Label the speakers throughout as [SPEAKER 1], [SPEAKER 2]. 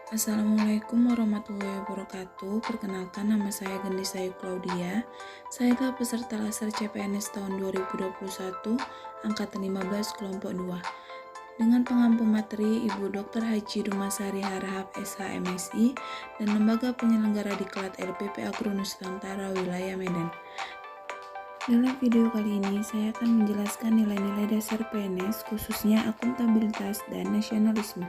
[SPEAKER 1] Assalamualaikum warahmatullahi wabarakatuh. Perkenalkan, nama saya Gendis Ayu Claudia. Saya adalah peserta laser CPNS tahun 2021, angkatan 15 kelompok 2. Dengan pengampu materi Ibu Dr. Haji Dumasari Harahap SH MSI dan Lembaga Penyelenggara Diklat LPP Agro Nusantara Wilayah Medan. Dalam video kali ini, saya akan menjelaskan nilai-nilai dasar PNS, khususnya akuntabilitas dan nasionalisme.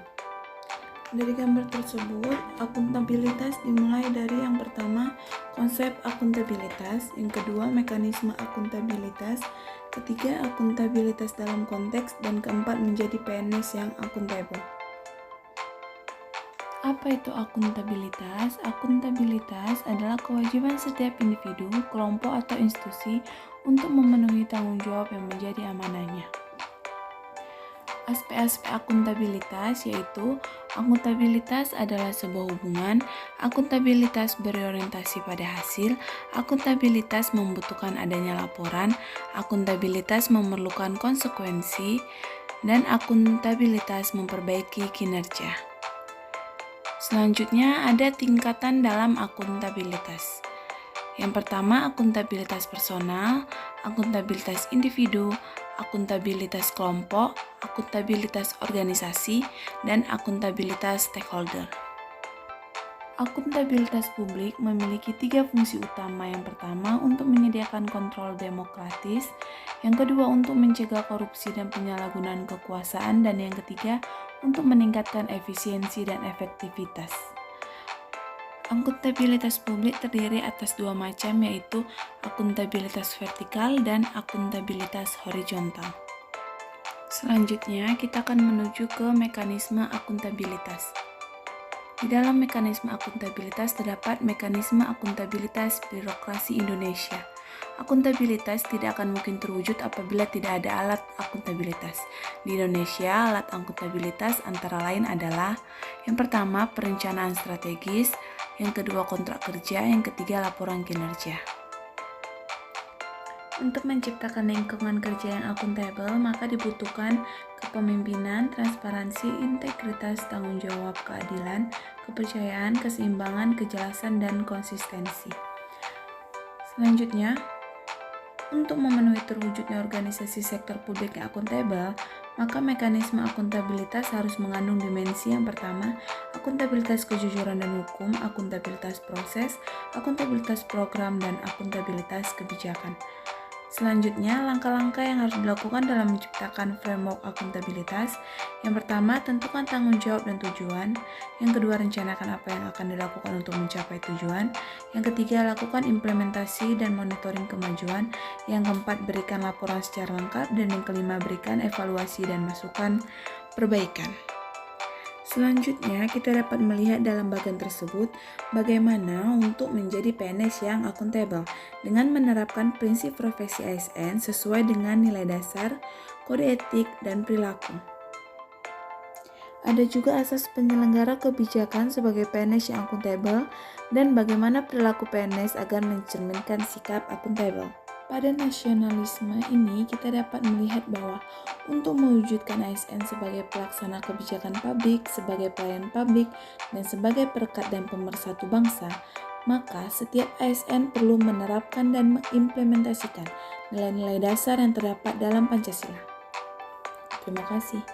[SPEAKER 1] Dari gambar tersebut, akuntabilitas dimulai dari yang pertama, konsep akuntabilitas, yang kedua, mekanisme akuntabilitas, ketiga, akuntabilitas dalam konteks, dan keempat, menjadi PNS yang akuntabel. Apa itu akuntabilitas? Akuntabilitas adalah kewajiban setiap individu, kelompok, atau institusi untuk memenuhi tanggung jawab yang menjadi amanahnya. Aspek-aspek akuntabilitas yaitu akuntabilitas adalah sebuah hubungan, akuntabilitas berorientasi pada hasil, akuntabilitas membutuhkan adanya laporan, akuntabilitas memerlukan konsekuensi, dan akuntabilitas memperbaiki kinerja. Selanjutnya ada tingkatan dalam akuntabilitas. Yang pertama, akuntabilitas personal, akuntabilitas individu, akuntabilitas kelompok, akuntabilitas organisasi, dan akuntabilitas stakeholder. Akuntabilitas publik memiliki 3 fungsi utama. Yang pertama, untuk menyediakan kontrol demokratis, yang kedua, untuk mencegah korupsi dan penyalahgunaan kekuasaan, dan yang ketiga, untuk meningkatkan efisiensi dan efektivitas. Akuntabilitas publik terdiri atas 2 macam, yaitu akuntabilitas vertikal dan akuntabilitas horizontal. Selanjutnya, kita akan menuju ke mekanisme akuntabilitas. Di dalam mekanisme akuntabilitas terdapat mekanisme akuntabilitas birokrasi Indonesia. Akuntabilitas tidak akan mungkin terwujud apabila tidak ada alat akuntabilitas. Di Indonesia, alat akuntabilitas antara lain adalah yang pertama, perencanaan strategis, yang kedua, kontrak kerja, yang ketiga, laporan kinerja. Untuk menciptakan lingkungan kerja yang akuntabel, maka dibutuhkan kepemimpinan, transparansi, integritas, tanggung jawab, keadilan, kepercayaan, keseimbangan, kejelasan, dan konsistensi. Selanjutnya, untuk memenuhi terwujudnya organisasi sektor publik yang akuntabel, maka mekanisme akuntabilitas harus mengandung dimensi yang pertama, akuntabilitas kejujuran dan hukum, akuntabilitas proses, akuntabilitas program, dan akuntabilitas kebijakan. Selanjutnya, langkah-langkah yang harus dilakukan dalam menciptakan framework akuntabilitas. Yang pertama, tentukan tanggung jawab dan tujuan. Yang kedua, rencanakan apa yang akan dilakukan untuk mencapai tujuan. Yang ketiga, lakukan implementasi dan monitoring kemajuan. Yang keempat, berikan laporan secara lengkap. Dan yang kelima, berikan evaluasi dan masukan perbaikan. Selanjutnya, kita dapat melihat dalam bagian tersebut bagaimana untuk menjadi PNS yang akuntabel dengan menerapkan prinsip profesi ASN sesuai dengan nilai dasar, kode etik, dan perilaku. Ada juga asas penyelenggara kebijakan sebagai PNS yang akuntabel dan bagaimana perilaku PNS agar mencerminkan sikap akuntabel. Pada nasionalisme ini, kita dapat melihat bahwa untuk mewujudkan ASN sebagai pelaksana kebijakan publik, sebagai pelayan publik, dan sebagai perekat dan pemersatu bangsa, maka setiap ASN perlu menerapkan dan mengimplementasikan nilai-nilai dasar yang terdapat dalam Pancasila. Terima kasih.